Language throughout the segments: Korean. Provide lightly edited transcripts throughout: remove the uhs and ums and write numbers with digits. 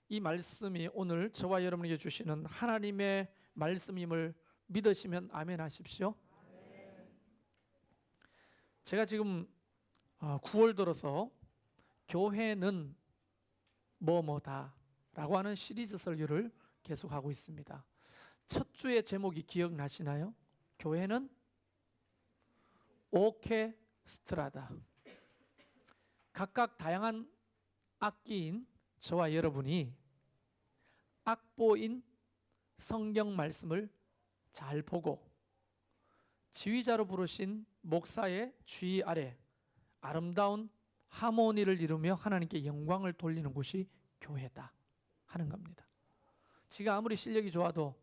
이 말씀이 오늘 저와 여러분에게 주시는 하나님의 말씀임을 믿으시면 아멘 하십시오. 제가 지금 9월 들어서 교회는 뭐뭐다 라고 하는 시리즈 설교를 계속하고 있습니다. 첫 주의 제목이 기억나시나요? 교회는 오케스트라다. 각각 다양한 악기인 저와 여러분이 악보인 성경 말씀을 잘 보고 지휘자로 부르신 목사의 주의 아래 아름다운 하모니를 이루며 하나님께 영광을 돌리는 곳이 교회다 하는 겁니다. 지가 아무리 실력이 좋아도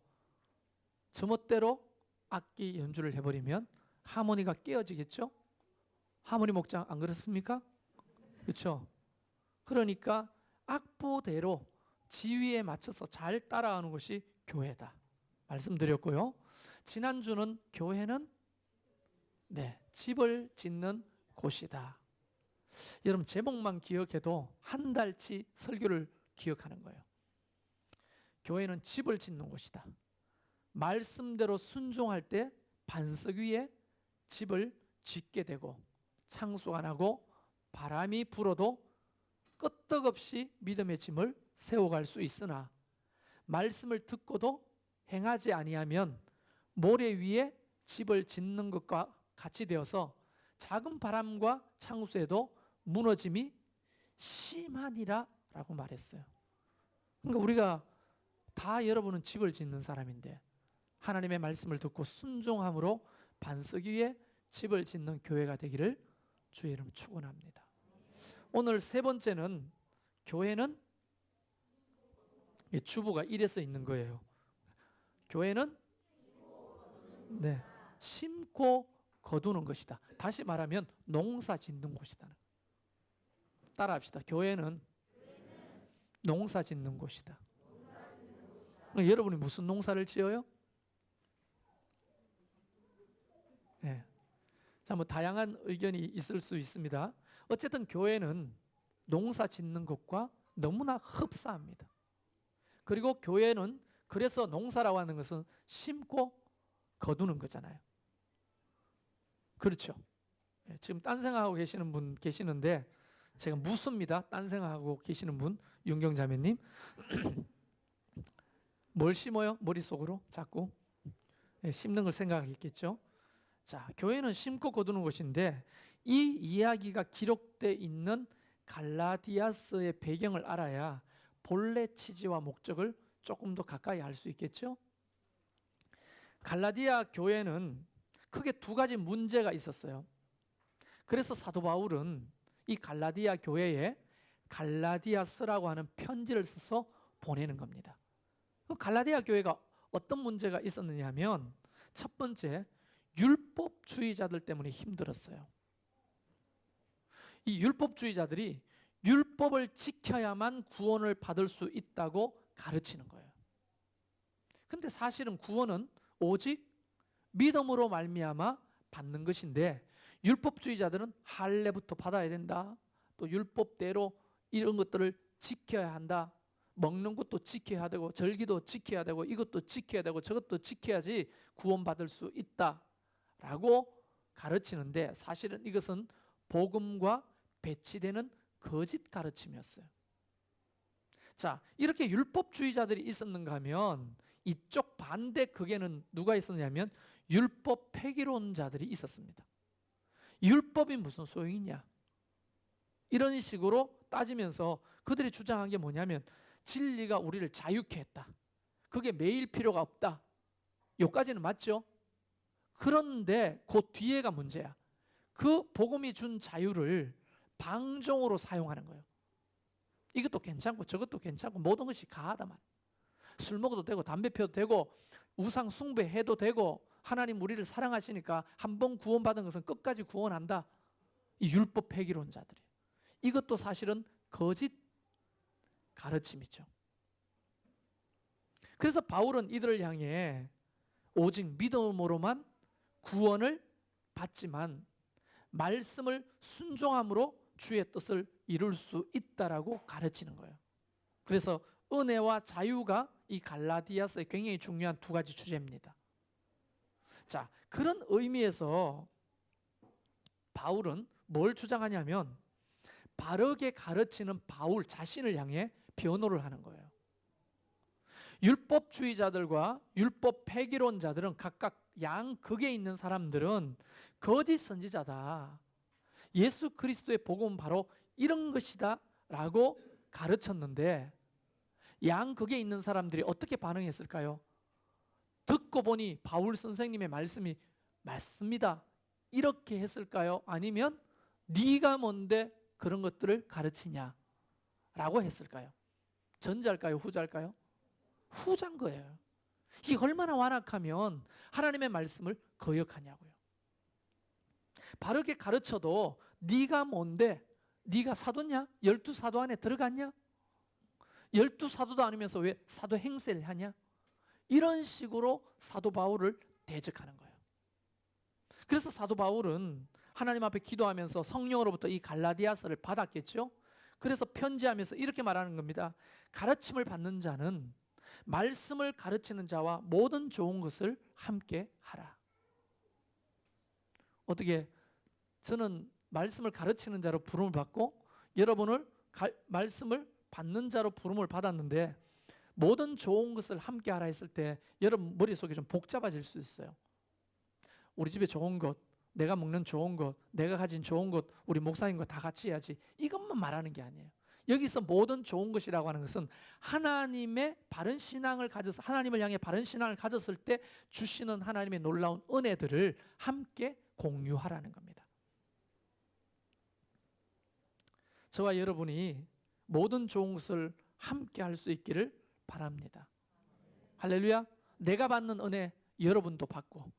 제멋대로 악기 연주를 해버리면 하모니가 깨어지겠죠? 하모니 목장 안 그렇습니까? 그렇죠? 그러니까 악보대로 지휘에 맞춰서 잘 따라가는 것이 교회다 말씀드렸고요. 지난주는 교회는 집을 짓는 곳이다. 여러분 제목만 기억해도 한 달치 설교를 기억하는 거예요. 교회는 집을 짓는 곳이다. 말씀대로 순종할 때 반석 위에 집을 짓게 되고 창수가 나고 바람이 불어도 끄떡없이 믿음의 짐을 세워갈 수 있으나 말씀을 듣고도 행하지 아니하면 모래 위에 집을 짓는 것과 같이 되어서 작은 바람과 창수에도 무너짐이 심하니라 라고 말했어요. 그러니까 우리가 다 여러분은 집을 짓는 사람인데 하나님의 말씀을 듣고 순종함으로 반석 위에 집을 짓는 교회가 되기를 주의 이름 축원합니다. 오늘 세 번째는 교회는 주보가 이래서 있는 거예요. 교회는 심고 거두는 것이다. 다시 말하면 농사 짓는 곳이다. 따라합시다. 교회는 농사 짓는 곳이다. 여러분이 무슨 농사를 지어요? 자, 뭐 다양한 의견이 있을 수 있습니다. 어쨌든 교회는 농사 짓는 것과 너무나 흡사합니다. 그리고 교회는 그래서 농사라고 하는 것은 심고 거두는 거잖아요. 그렇죠? 지금 딴 생각하고 계시는 분 계시는데 제가 묻습니다. 딴 생각하고 계시는 분, 윤경자매님. 뭘 심어요? 머릿속으로 자꾸 심는 걸 생각하겠죠. 자, 교회는 심고 거두는 것인데 이 이야기가 기록되어 있는 갈라디아서의 배경을 알아야 본래 취지와 목적을 조금 더 가까이 알 수 있겠죠. 갈라디아 교회는 크게 두 가지 문제가 있었어요. 그래서 사도 바울은 이 갈라디아 교회에 갈라디아서라고 하는 편지를 써서 보내는 겁니다. 그 갈라디아 교회가 어떤 문제가 있었느냐 하면 첫 번째, 율법주의자들 때문에 힘들었어요. 이 율법주의자들이 율법을 지켜야만 구원을 받을 수 있다고 가르치는 거예요. 근데 사실은 구원은 오직 믿음으로 말미암아 받는 것인데 율법주의자들은 할례부터 받아야 된다. 또 율법대로 이런 것들을 지켜야 한다. 먹는 것도 지켜야 되고 절기도 지켜야 되고 이것도 지켜야 되고 저것도 지켜야지 구원받을 수 있다라고 가르치는데 사실은 이것은 복음과 배치되는 거짓 가르침이었어요. 자, 이렇게 율법주의자들이 있었는가 하면 이쪽 반대 극에는 누가 있었냐면 율법 폐기론자들이 있었습니다. 율법이 무슨 소용이냐? 이런 식으로 따지면서 그들이 주장한 게 뭐냐면 진리가 우리를 자유케 했다. 그게 매일 필요가 없다. 여기까지는 맞죠? 그런데 그 뒤에가 문제야. 그 복음이 준 자유를 방종으로 사용하는 거예요. 이것도 괜찮고 저것도 괜찮고 모든 것이 가하다만. 술 먹어도 되고 담배 피워도 되고 우상 숭배해도 되고 하나님 우리를 사랑하시니까 한 번 구원받은 것은 끝까지 구원한다. 이 율법 폐기론자들이. 이것도 사실은 거짓 가르침이죠. 그래서 바울은 이들을 향해 오직 믿음으로만 구원을 받지만 말씀을 순종함으로 주의 뜻을 이룰 수 있다라고 가르치는 거예요. 그래서 은혜와 자유가 이 갈라디아서의 굉장히 중요한 두 가지 주제입니다. 자, 그런 의미에서 바울은 뭘 주장하냐면 바르게 가르치는 바울 자신을 향해 변호를 하는 거예요. 율법주의자들과 율법 폐기론자들은 각각 양극에 있는 사람들은 거짓 선지자다. 예수 그리스도의 복음은 바로 이런 것이다 라고 가르쳤는데 양극에 있는 사람들이 어떻게 반응했을까요? 듣고 보니 바울 선생님의 말씀이 맞습니다. 이렇게 했을까요? 아니면 네가 뭔데 그런 것들을 가르치냐? 라고 했을까요? 전자일까요? 후자일까요? 후자인 거예요. 이게 얼마나 완악하면 하나님의 말씀을 거역하냐고요. 바르게 가르쳐도 네가 뭔데? 네가 사도냐? 12사도 안에 들어갔냐? 12사도도 아니면서 왜 사도 행세를 하냐? 이런 식으로 사도 바울을 대적하는 거예요. 그래서 사도 바울은 하나님 앞에 기도하면서 성령으로부터 이 갈라디아서를 받았겠죠. 그래서 편지하면서 이렇게 말하는 겁니다. 가르침을 받는 자는 말씀을 가르치는 자와 모든 좋은 것을 함께 하라. 어떻게 저는 말씀을 가르치는 자로 부름을 받고 여러분을 말씀을 받는 자로 부름을 받았는데 모든 좋은 것을 함께 하라 했을 때 여러분 머릿속이 좀 복잡해질 수 있어요. 우리 집에 좋은 것, 내가 먹는 좋은 것, 내가 가진 좋은 것, 우리 목사님과 다 같이 해야지. 이것만 말하는 게 아니에요. 여기서 모든 좋은 것이라고 하는 것은 하나님의 바른 신앙을 가져서 하나님을 향해 바른 신앙을 가졌을 때 주시는 하나님의 놀라운 은혜들을 함께 공유하라는 겁니다. 저와 여러분이 모든 좋은 것을 함께 할 수 있기를 바랍니다. 할렐루야. 내가 받는 은혜 여러분도 받고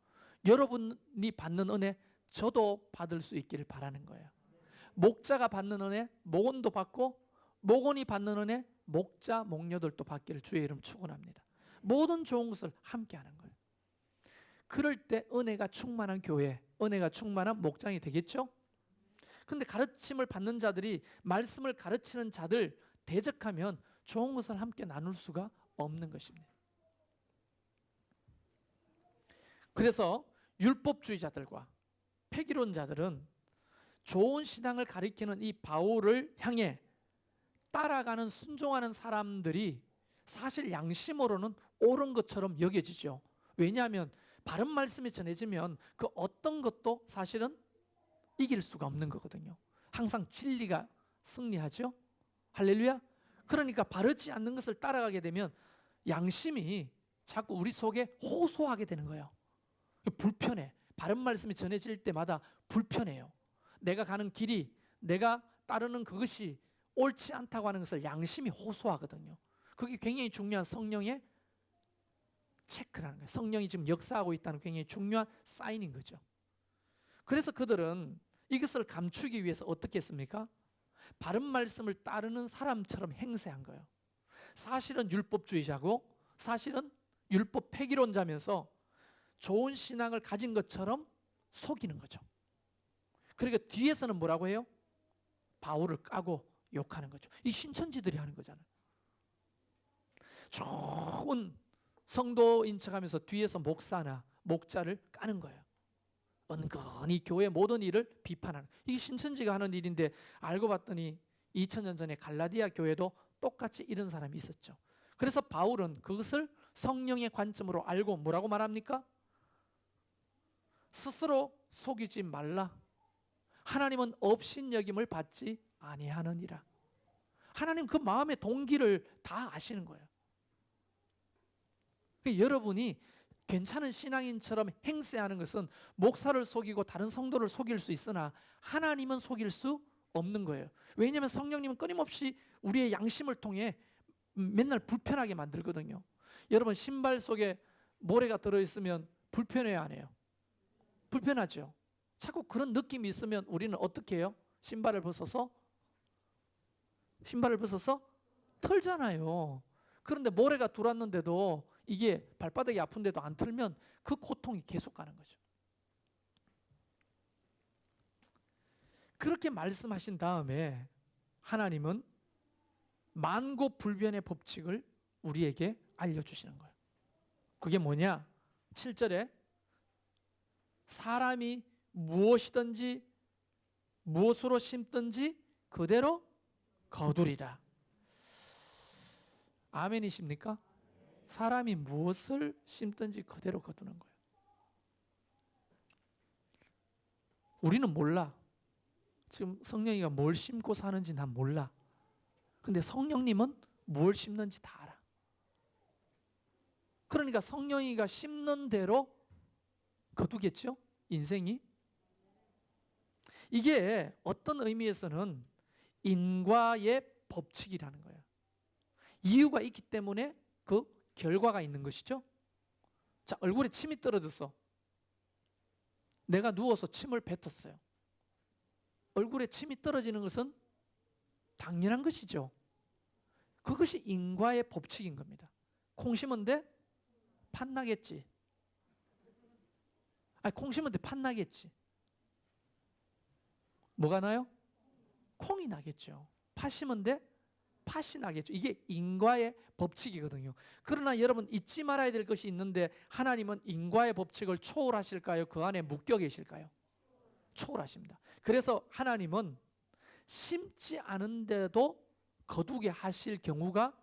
여러분이 받는 은혜 저도 받을 수 있기를 바라는 거예요. 목자가 받는 은혜 목원도 받고 목원이 받는 은혜 목자 목녀들도 받기를 주의 이름 축원합니다. 모든 좋은 것을 함께 하는 거예요. 그럴 때 은혜가 충만한 교회, 은혜가 충만한 목장이 되겠죠? 근데 가르침을 받는 자들이 말씀을 가르치는 자들 대적하면 좋은 것을 함께 나눌 수가 없는 것입니다. 그래서 율법주의자들과 폐기론자들은 좋은 신앙을 가리키는 이 바울을 향해 따라가는 순종하는 사람들이 사실 양심으로는 옳은 것처럼 여겨지죠. 왜냐하면 바른 말씀이 전해지면 그 어떤 것도 사실은 이길 수가 없는 거거든요. 항상 진리가 승리하죠. 할렐루야. 그러니까 바르지 않는 것을 따라가게 되면 양심이 자꾸 우리 속에 호소하게 되는 거예요. 불편해. 바른 말씀이 전해질 때마다 불편해요. 내가 가는 길이, 내가 따르는 그것이 옳지 않다고 하는 것을 양심이 호소하거든요. 그게 굉장히 중요한 성령의 체크라는 거예요. 성령이 지금 역사하고 있다는 굉장히 중요한 사인인 거죠. 그래서 그들은 이것을 감추기 위해서 어떻게 했습니까? 바른 말씀을 따르는 사람처럼 행세한 거예요. 사실은 율법주의자고 사실은 율법 폐기론자면서 좋은 신앙을 가진 것처럼 속이는 거죠. 그러니까 뒤에서는 뭐라고 해요? 바울을 까고 욕하는 거죠. 이 신천지들이 하는 거잖아요. 좋은 성도인 척하면서 뒤에서 목사나 목자를 까는 거예요. 은근히 교회 모든 일을 비판하는, 이게 신천지가 하는 일인데 알고 봤더니 2000년 전에 갈라디아 교회도 똑같이 이런 사람이 있었죠. 그래서 바울은 그것을 성령의 관점으로 알고 뭐라고 말합니까? 스스로 속이지 말라. 하나님은 업신여김을 받지 아니하느니라. 하나님 그 마음의 동기를 다 아시는 거예요. 여러분이 괜찮은 신앙인처럼 행세하는 것은 목사를 속이고 다른 성도를 속일 수 있으나 하나님은 속일 수 없는 거예요. 왜냐하면 성령님은 끊임없이 우리의 양심을 통해 맨날 불편하게 만들거든요. 여러분 신발 속에 모래가 들어있으면 불편해요, 안 해요? 불편하죠. 자꾸 그런 느낌이 있으면 우리는 어떻게 해요? 신발을 벗어서 털잖아요. 그런데 모래가 들어왔는데도 이게 발바닥이 아픈데도 안 털면 그 고통이 계속 가는 거죠. 그렇게 말씀하신 다음에 하나님은 만고불변의 법칙을 우리에게 알려주시는 거예요. 그게 뭐냐? 7절에 사람이 무엇이든지 무엇으로 심든지 그대로 거두리라. 아멘이십니까? 사람이 무엇을 심든지 그대로 거두는 거예요. 우리는 몰라. 지금 성령이가 뭘 심고 사는지 난 몰라. 근데 성령님은 뭘 심는지 다 알아. 그러니까 성령이가 심는 대로 거두겠죠? 인생이. 이게 어떤 의미에서는 인과의 법칙이라는 거예요. 이유가 있기 때문에 그 결과가 있는 것이죠. 자, 얼굴에 침이 떨어졌어. 내가 누워서 침을 뱉었어요. 얼굴에 침이 떨어지는 것은 당연한 것이죠. 그것이 인과의 법칙인 겁니다. 콩 심은데 팥나겠지. 아니, 콩 심은데 팥나겠지. 뭐가 나요? 콩이 나겠죠. 팥 심은데 팥이 나겠죠. 이게 인과의 법칙이거든요. 그러나 여러분 잊지 말아야 될 것이 있는데, 하나님은 인과의 법칙을 초월하실까요? 그 안에 묶여 계실까요? 초월하십니다. 그래서 하나님은 심지 않은데도 거두게 하실 경우가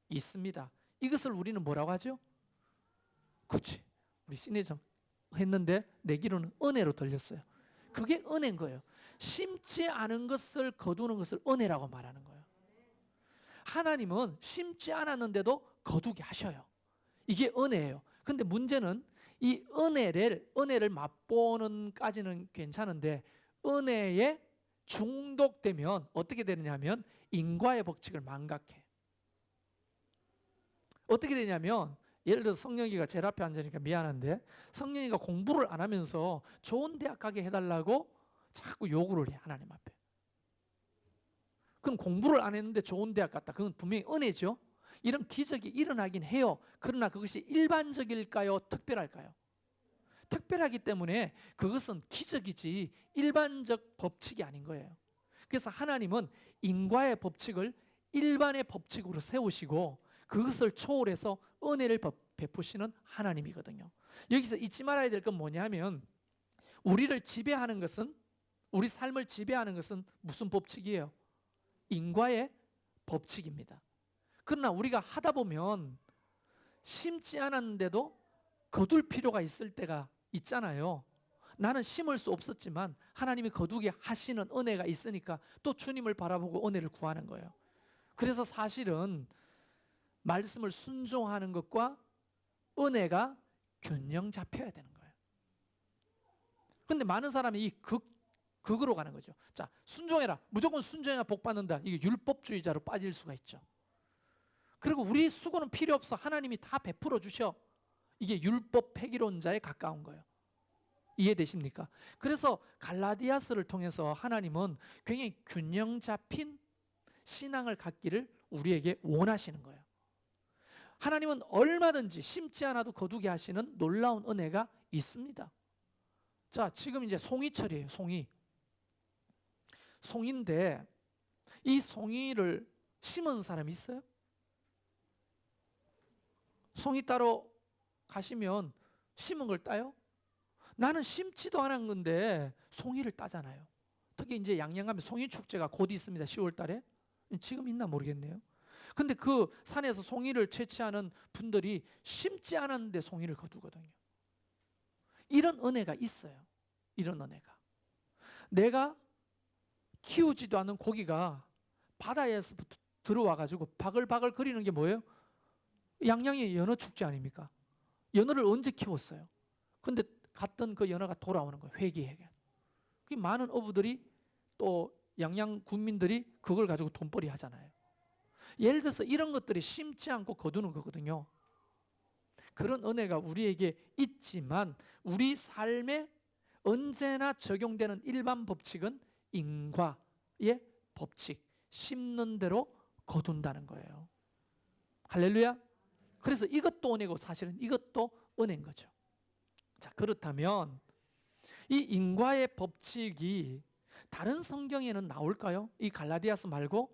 있습니다. 이것을 우리는 뭐라고 하죠? 그렇지, 우리 시내점 했는데 내 귀로는 은혜로 들렸어요. 그게 은혜인 거예요. 심지 않은 것을 거두는 것을 은혜라고 말하는 거예요. 하나님은 심지 않았는데도 거두게 하셔요. 이게 은혜예요. 근데 문제는 이 은혜를 맛보는까지는 괜찮은데, 은혜에 중독되면 어떻게 되느냐면 인과의 법칙을 망각해. 어떻게 되냐면, 예를 들어서 성령이가 제일 앞에 앉으니까 미안한데, 성령이가 공부를 안 하면서 좋은 대학 가게 해달라고 자꾸 요구를 해, 하나님 앞에. 그럼 공부를 안 했는데 좋은 대학 갔다. 그건 분명히 은혜죠. 이런 기적이 일어나긴 해요. 그러나 그것이 일반적일까요? 특별할까요? 특별하기 때문에 그것은 기적이지 일반적 법칙이 아닌 거예요. 그래서 하나님은 인과의 법칙을 일반의 법칙으로 세우시고 그것을 초월해서 은혜를 베푸시는 하나님이거든요. 여기서 잊지 말아야 될 건 뭐냐면, 우리를 지배하는 것은, 우리 삶을 지배하는 것은 무슨 법칙이에요? 인과의 법칙입니다. 그러나 우리가 하다 보면 심지 않았는데도 거둘 필요가 있을 때가 있잖아요. 나는 심을 수 없었지만 하나님이 거두게 하시는 은혜가 있으니까 또 주님을 바라보고 은혜를 구하는 거예요. 그래서 사실은 말씀을 순종하는 것과 은혜가 균형 잡혀야 되는 거예요. 그런데 많은 사람이 이 극으로 가는 거죠. 자, 순종해라, 무조건 순종해야 복 받는다. 이게 율법주의자로 빠질 수가 있죠. 그리고 우리 수고는 필요 없어, 하나님이 다 베풀어 주셔. 이게 율법 폐기론자에 가까운 거예요. 이해되십니까? 그래서 갈라디아서를 통해서 하나님은 굉장히 균형 잡힌 신앙을 갖기를 우리에게 원하시는 거예요. 하나님은 얼마든지 심지 않아도 거두게 하시는 놀라운 은혜가 있습니다. 자, 지금 이제 송이철이에요. 송이인데 이 송이를 심은 사람이 있어요? 송이 따러 가시면 심은 걸 따요? 나는 심지도 않은 건데 송이를 따잖아요. 특히 이제 양양 가면 송이 축제가 곧 있습니다. 10월 달에. 지금 있나 모르겠네요. 근데 그 산에서 송이를 채취하는 분들이 심지 않았는데 송이를 거두거든요. 이런 은혜가 있어요. 이런 은혜가. 내가 키우지도 않은 고기가 바다에서 들어와 가지고 바글바글 거리는 게 뭐예요? 양양의 연어 축제 아닙니까? 연어를 언제 키웠어요? 근데 갔던 그 연어가 돌아오는 거예요. 회귀회견. 그 많은 어부들이 또 양양 군민들이 그걸 가지고 돈벌이 하잖아요. 예를 들어서 이런 것들이 심지 않고 거두는 거거든요. 그런 은혜가 우리에게 있지만 우리 삶에 언제나 적용되는 일반 법칙은 인과의 법칙, 심는 대로 거둔다는 거예요. 할렐루야. 그래서 이것도 은혜고 사실은 이것도 은혜인 거죠. 자, 그렇다면 이 인과의 법칙이 다른 성경에는 나올까요? 이 갈라디아서 말고?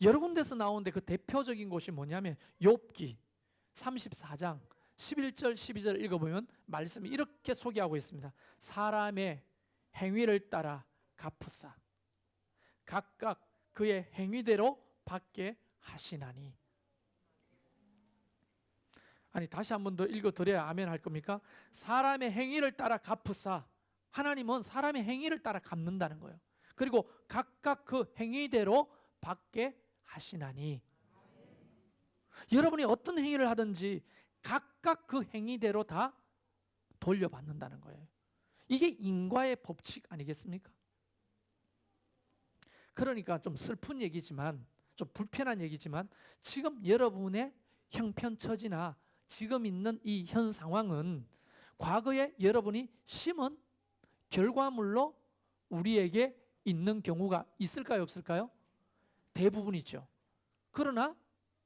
여러 군데서 나오는데 그 대표적인 곳이 뭐냐면 욥기 34장 11절 12절 읽어보면 말씀이 이렇게 소개하고 있습니다. 사람의 행위를 따라 갚으사 각각 그의 행위대로 받게 하시나니. 아니, 다시 한 번 더 읽어드려야 아멘 할 겁니까? 사람의 행위를 따라 갚으사, 하나님은 사람의 행위를 따라 갚는다는 거예요. 그리고 각각 그 행위대로 받게 하시나니. 여러분이 어떤 행위를 하든지 각각 그 행위대로 다 돌려받는다는 거예요. 이게 인과의 법칙 아니겠습니까? 그러니까 좀 슬픈 얘기지만, 좀 불편한 얘기지만, 지금 여러분의 형편처지나 지금 있는 이 현 상황은 과거에 여러분이 심은 결과물로 우리에게 있는 경우가 있을까요, 없을까요? 대부분이죠. 그러나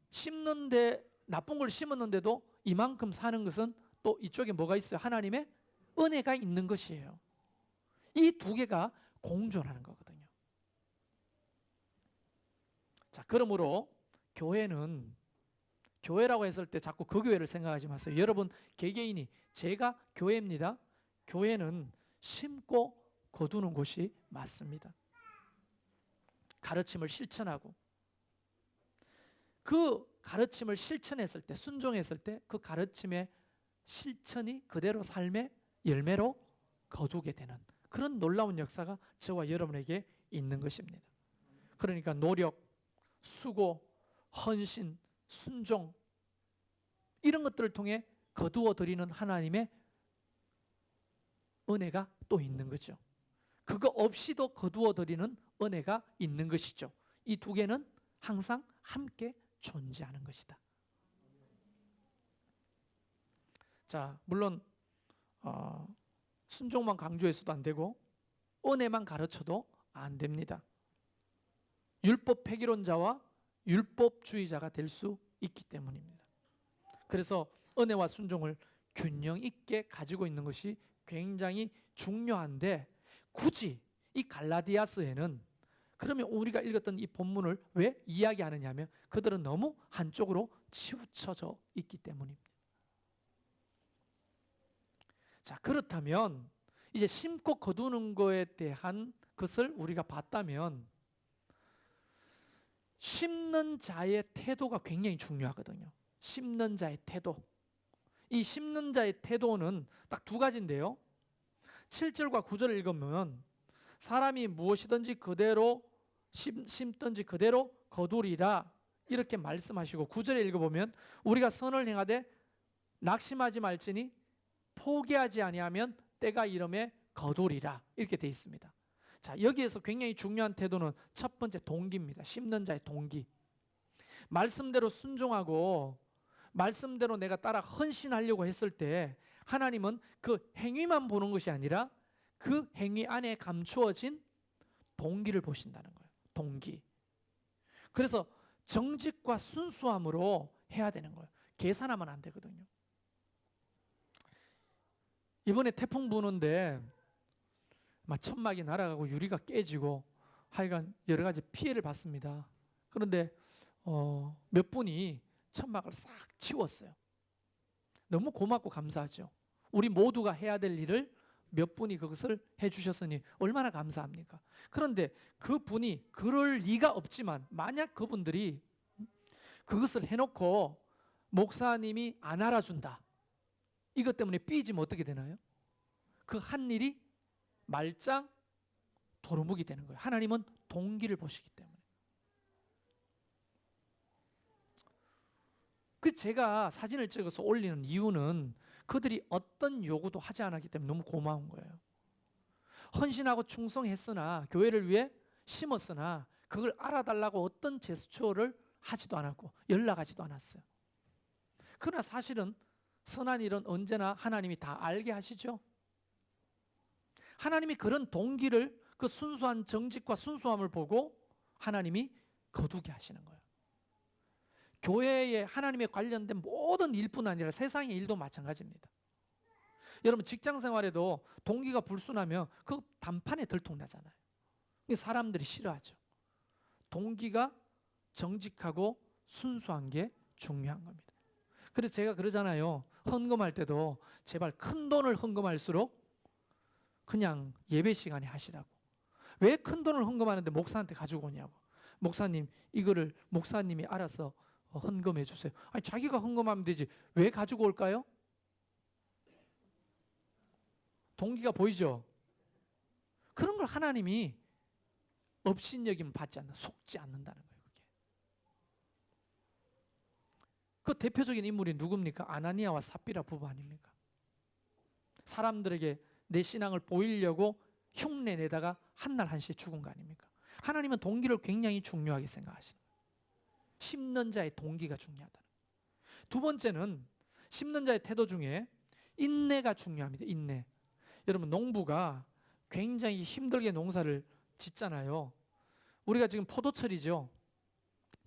심는데, 나쁜 걸 심었는데도 이만큼 사는 것은 또 이쪽에 뭐가 있어요? 하나님의 은혜가 있는 것이에요. 이 두 개가 공존하는 거거든요. 자, 그러므로 교회는, 교회라고 했을 때 자꾸 그 교회를 생각하지 마세요. 여러분 개개인이, 제가 교회입니다. 교회는 심고 거두는 곳이 맞습니다. 가르침을 실천하고, 그 가르침을 실천했을 때, 순종했을 때 그 가르침의 실천이 그대로 삶의 열매로 거두게 되는 그런 놀라운 역사가 저와 여러분에게 있는 것입니다. 그러니까 노력, 수고, 헌신, 순종, 이런 것들을 통해 거두어 드리는 하나님의 은혜가 또 있는 거죠. 그거 없이도 거두어 드리는 은혜가 있는 것이죠. 이 두 개는 항상 함께 존재하는 것이다. 자, 물론 순종만 강조해서도 안 되고 은혜만 가르쳐도 안 됩니다. 율법 폐기론자와 율법주의자가 될 수 있기 때문입니다. 그래서 은혜와 순종을 균형 있게 가지고 있는 것이 굉장히 중요한데, 굳이 이 갈라디아서에는 그러면 우리가 읽었던 이 본문을 왜 이야기하느냐면 그들은 너무 한쪽으로 치우쳐져 있기 때문입니다. 자, 그렇다면 이제 심고 거두는 것에 대한 것을 우리가 봤다면 심는 자의 태도가 굉장히 중요하거든요. 심는 자의 태도. 이 심는 자의 태도는 딱 두 가지인데요. 7절과 9절을 읽으면 사람이 무엇이든지 그대로 심든지 그대로 거두리라 이렇게 말씀하시고, 9절에 읽어보면 우리가 선을 행하되 낙심하지 말지니 포기하지 아니하면 때가 이름에 거두리라 이렇게 되어 있습니다. 자, 여기에서 굉장히 중요한 태도는 첫 번째 동기입니다. 심는 자의 동기. 말씀대로 순종하고 말씀대로 내가 따라 헌신하려고 했을 때 하나님은 그 행위만 보는 것이 아니라 그 행위 안에 감추어진 동기를 보신다는 거예요. 동기. 그래서 정직과 순수함으로 해야 되는 거예요. 계산하면 안 되거든요. 이번에 태풍 부는데 막 천막이 날아가고 유리가 깨지고 하여간 여러 가지 피해를 봤습니다. 그런데 몇 분이 천막을 싹 치웠어요. 너무 고맙고 감사하죠. 우리 모두가 해야 될 일을 몇 분이 그것을 해주셨으니 얼마나 감사합니까? 그런데 그분이 그럴 리가 없지만 만약 그분들이 그것을 해놓고 목사님이 안 알아준다, 이것 때문에 삐지면 어떻게 되나요? 그 한 일이 말짱 도루묵이 되는 거예요. 하나님은 동기를 보시기 때문에. 그 제가 사진을 찍어서 올리는 이유는 그들이 어떤 요구도 하지 않았기 때문에 너무 고마운 거예요. 헌신하고 충성했으나, 교회를 위해 심었으나 그걸 알아달라고 어떤 제스처를 하지도 않았고 연락하지도 않았어요. 그러나 사실은 선한 일은 언제나 하나님이 다 알게 하시죠. 하나님이 그런 동기를, 그 순수한 정직과 순수함을 보고 하나님이 거두게 하시는 거예요. 교회에 하나님에 관련된 모든 일뿐 아니라 세상의 일도 마찬가지입니다. 여러분 직장 생활에도 동기가 불순하면 그 단판에 들통나잖아요. 사람들이 싫어하죠. 동기가 정직하고 순수한 게 중요한 겁니다. 그래서 제가 그러잖아요. 헌금할 때도 제발 큰 돈을 헌금할수록 그냥 예배 시간에 하시라고. 왜 큰 돈을 헌금하는데 목사한테 가지고 오냐고. 목사님, 이거를 목사님이 알아서 헌금해 주세요. 아니, 자기가 헌금하면 되지 왜 가지고 올까요? 동기가 보이죠? 그런 걸 하나님이 업신여김 받지 않는, 속지 않는다는 거예요. 그게. 그 대표적인 인물이 누굽니까? 아나니아와 삽비라 부부 아닙니까? 사람들에게 내 신앙을 보이려고 흉내 내다가 한날 한시에 죽은 거 아닙니까? 하나님은 동기를 굉장히 중요하게 생각하시는 거예요. 심는 자의 동기가 중요하다. 두 번째는 심는 자의 태도 중에 인내가 중요합니다. 인내. 여러분, 농부가 굉장히 힘들게 농사를 짓잖아요. 우리가 지금 포도철이죠.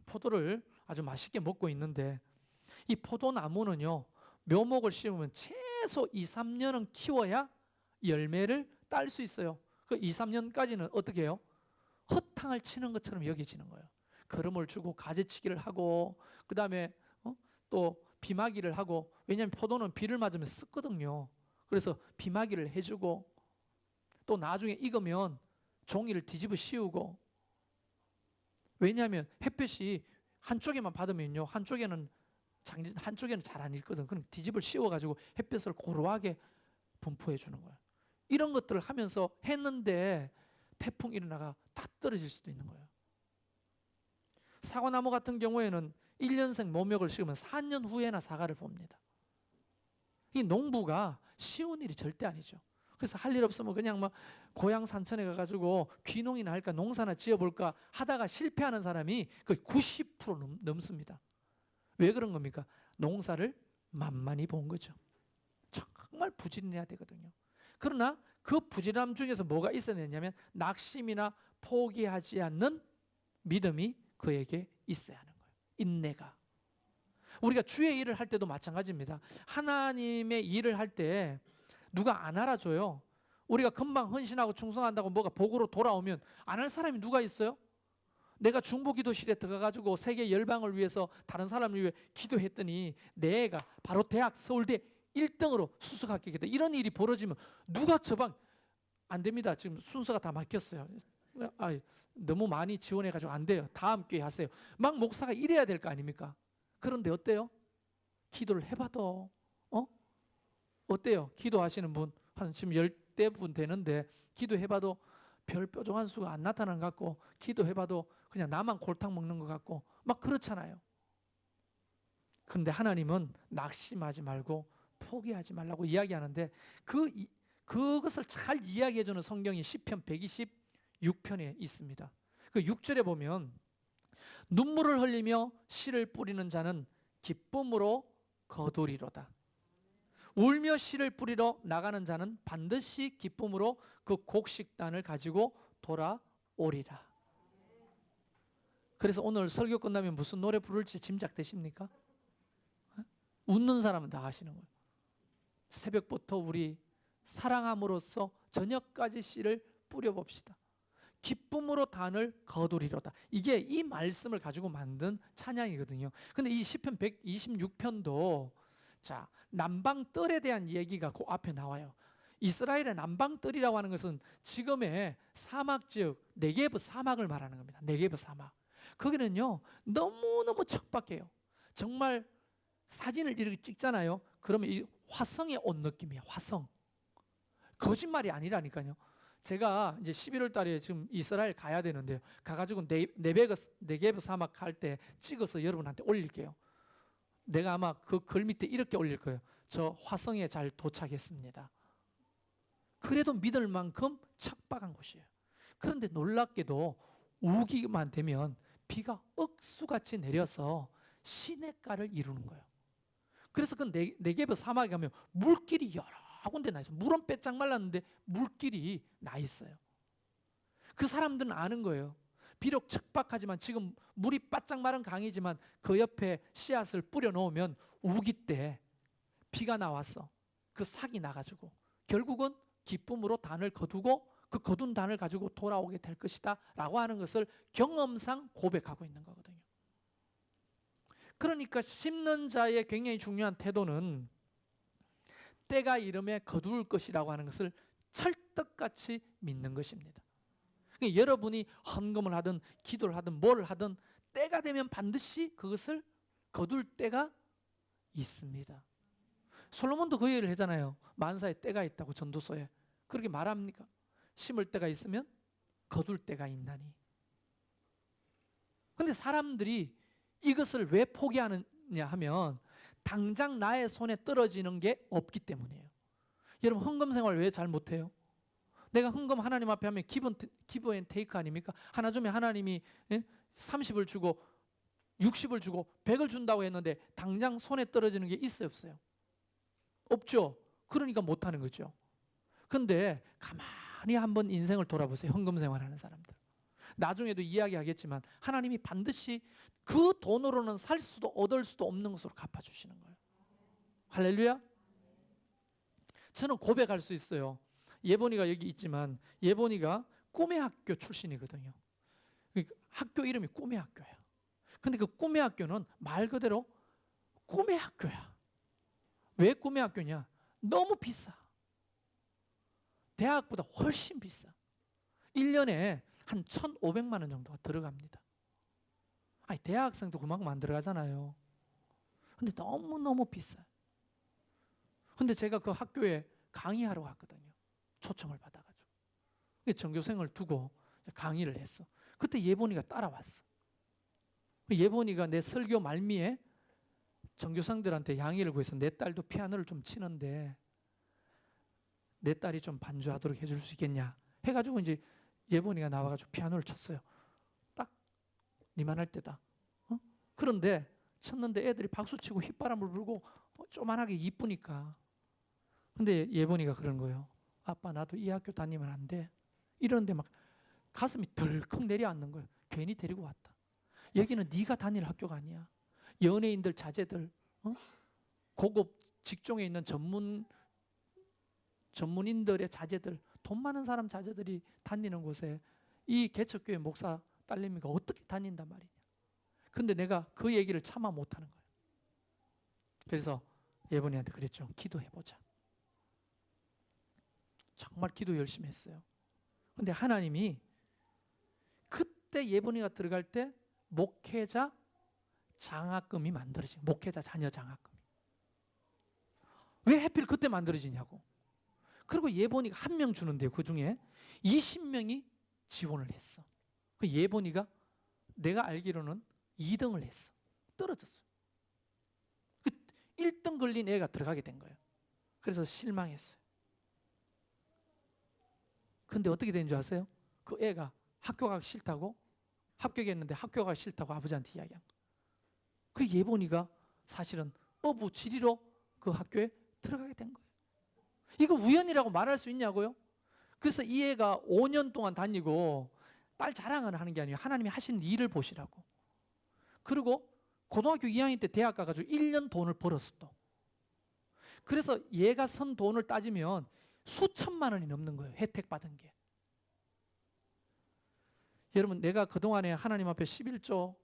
포도를 아주 맛있게 먹고 있는데 이 포도나무는요, 묘목을 심으면 최소 2, 3년은 키워야 열매를 딸 수 있어요. 그 2, 3년까지는 어떻게 해요? 허탕을 치는 것처럼 여겨지는 거예요. 거름을 주고 가지치기를 하고 그 다음에 또 비마기를 하고, 왜냐하면 포도는 비를 맞으면 썩거든요. 그래서 비마기를 해주고 또 나중에 익으면 종이를 뒤집어 씌우고, 왜냐하면 햇볕이 한쪽에만 받으면요, 한쪽에는 잘 안 익거든. 그럼 뒤집어 씌워가지고 햇볕을 고루하게 분포해 주는 거예요. 이런 것들을 하면서 했는데 태풍이 일어나가 다 떨어질 수도 있는 거예요. 사과나무 같은 경우에는 1년생 모욕을 심으면 4년 후에나 사과를 봅니다. 이 농부가 쉬운 일이 절대 아니죠. 그래서 할 일 없으면 그냥 막 고향 산천에 가가지고 귀농이나 할까 농사나 지어볼까 하다가 실패하는 사람이 거의 90% 넘습니다. 왜 그런 겁니까? 농사를 만만히 본 거죠. 정말 부지런해야 되거든요. 그러나 그 부지런함 중에서 뭐가 있어야 되냐면 낙심이나 포기하지 않는 믿음이 그에게 있어야 하는 거예요. 인내가. 우리가 주의 일을 할 때도 마찬가지입니다. 하나님의 일을 할 때 누가 안 알아줘요. 우리가 금방 헌신하고 충성한다고 뭐가 복으로 돌아오면 안 할 사람이 누가 있어요? 내가 중보기도실에 들어가가지고 세계 열방을 위해서 다른 사람을 위해 기도했더니 내 애가 바로 대학 서울대 1등으로 수석 합격했다. 이런 일이 벌어지면 누가 처방? 안 됩니다. 지금 순서가 다 막혔어요. 너무 많이 지원해가지고 안 돼요. 다음 기회에 하세요. 막 목사가 이래야 될 거 아닙니까? 그런데 어때요? 기도를 해봐도 어때요? 기도하시는 분 한 지금 10대 되는데 기도해봐도 별 뾰족한 수가 안 나타나는 것 같고, 기도해봐도 그냥 나만 골탕 먹는 것 같고 막 그렇잖아요. 그런데 하나님은 낙심하지 말고 포기하지 말라고 이야기하는데 그것을 잘 이야기해주는 성경이 시편 126편에 있습니다. 그 6절에 보면 눈물을 흘리며 씨를 뿌리는 자는 기쁨으로 거두리로다. 울며 씨를 뿌리러 나가는 자는 반드시 기쁨으로 그 곡식단을 가지고 돌아오리라. 그래서 오늘 설교 끝나면 무슨 노래 부를지 짐작되십니까? 웃는 사람은 다 아시는 거예요. 새벽부터 우리 사랑함으로써 저녁까지 씨를 뿌려봅시다. 기쁨으로 단을 거두리로다. 이게 이 말씀을 가지고 만든 찬양이거든요. 근데 이 시편 126편도 자, 남방뜰에 대한 얘기가 그 앞에 나와요. 이스라엘의 남방뜰이라고 하는 것은 지금의 사막 지역 네게브 사막을 말하는 겁니다. 네게브 사막. 거기는요 너무너무 척박해요. 정말 사진을 이렇게 찍잖아요. 그러면 이 화성에 온 느낌이에요. 화성. 거짓말이 아니라니까요. 제가 이제 11월 달에 지금 이스라엘 가야 되는데요. 가가지고 네게브 사막 갈 때 찍어서 여러분한테 올릴게요. 내가 아마 그 글 밑에 이렇게 올릴 거예요. 저 화성에 잘 도착했습니다. 그래도 믿을 만큼 척박한 곳이에요. 그런데 놀랍게도 우기만 되면 비가 억수같이 내려서 시냇가를 이루는 거예요. 그래서 그 네게브 사막에 가면 물길이 여러 군데 나 있어요. 물은 빼짝 말랐는데 물길이 나 있어요. 그 사람들은 아는 거예요. 비록 척박하지만 지금 물이 바짝 마른 강이지만 그 옆에 씨앗을 뿌려 놓으면 우기 때 비가 나왔어. 그 삭이 나가지고 결국은 기쁨으로 단을 거두고 그 거둔 단을 가지고 돌아오게 될 것이다 라고 하는 것을 경험상 고백하고 있는 거거든요. 그러니까 심는 자의 굉장히 중요한 태도는 때가 이름에 거둘 것이라고 하는 것을 찰떡같이 믿는 것입니다. 그러니까 여러분이 헌금을 하든 기도를 하든 뭘 하든 때가 되면 반드시 그것을 거둘 때가 있습니다. 솔로몬도 그 얘기를 하잖아요. 만사에 때가 있다고 전도서에. 그렇게 말합니까? 심을 때가 있으면 거둘 때가 있나니. 근데 사람들이 이것을 왜 포기하느냐 하면 당장 나의 손에 떨어지는 게 없기 때문이에요. 여러분 헌금 생활 왜 잘 못해요? 내가 헌금 하나님 앞에 하면 기브 앤 테이크 아닙니까? 하나 주면 하나님이 30을 주고 60을 주고 100을 준다고 했는데 당장 손에 떨어지는 게 있어요, 없어요? 없죠. 그러니까 못하는 거죠. 근데 가만히 한번 인생을 돌아보세요. 헌금 생활하는 사람들. 나중에도 이야기하겠지만 하나님이 반드시 그 돈으로는 살 수도 얻을 수도 없는 것으로 갚아주시는 거예요. 할렐루야. 저는 고백할 수 있어요. 예본이가 여기 있지만 예본이가 꿈의 학교 출신이거든요. 학교 이름이 꿈의 학교야. 근데 그 꿈의 학교는 말 그대로 꿈의 학교야. 왜 꿈의 학교냐? 너무 비싸. 대학보다 훨씬 비싸. 1년에 한 1,500만 원 정도가 들어갑니다. 아니 대학생도 그만큼 안 들어가잖아요. 근데 너무너무 비싸요. 근데 제가 그 학교에 강의하러 갔거든요. 초청을 받아가지고. 전교생을 두고 강의를 했어. 그때 예본이가 따라왔어. 예본이가 내 설교 말미에 전교생들한테 양해를 구해서 내 딸도 피아노를 좀 치는데 내 딸이 좀 반주하도록 해줄 수 있겠냐 해가지고 이제 예본이가 나와가지고 피아노를 쳤어요. 딱 니만 할 때다. 그런데 쳤는데 애들이 박수치고 휘바람을 불고 쪼만하게 이쁘니까. 근데 예본이가 그런 거예요. 아빠 나도 이 학교 다니면 안 돼. 이러는데 막 가슴이 덜컥 내려앉는 거예요. 괜히 데리고 왔다. 여기는 네가 다닐 학교가 아니야. 연예인들 자제들, 고급 직종에 있는 전문인들의 자제들, 돈 많은 사람 자제들이 다니는 곳에 이 개척교회 목사 딸내미가 어떻게 다닌단 말이냐. 근데 내가 그 얘기를 차마 못하는 거예요. 그래서 예본이한테 그랬죠. 기도해보자. 정말 기도 열심히 했어요. 근데 하나님이 그때 예본이가 들어갈 때 목회자 장학금이 만들어진 거예요. 목회자 자녀 장학금이. 왜 하필 그때 만들어지냐고. 그리고 예본이가 한 명 주는데요. 그 중에 20명이 지원을 했어. 그 예본이가 내가 알기로는 2등을 했어. 떨어졌어. 그 1등 걸린 애가 들어가게 된 거예요. 그래서 실망했어요. 근데 어떻게 된 줄 아세요? 그 애가 학교 가기 싫다고 합격했는데 학교 가기 싫다고 아버지한테 이야기한 거예요. 그 예본이가 사실은 어부지리로 그 학교에 들어가게 된 거예요. 이거 우연이라고 말할 수 있냐고요? 그래서 이 애가 5년 동안 다니고 딸 자랑을 하는 게 아니에요. 하나님이 하시는 일을 보시라고. 그리고 고등학교 2학년 때 대학 가가지고 1년 돈을 벌었어 또. 그래서 얘가 선 돈을 따지면 수천만 원이 넘는 거예요. 혜택 받은 게. 여러분 내가 그동안에 하나님 앞에 11조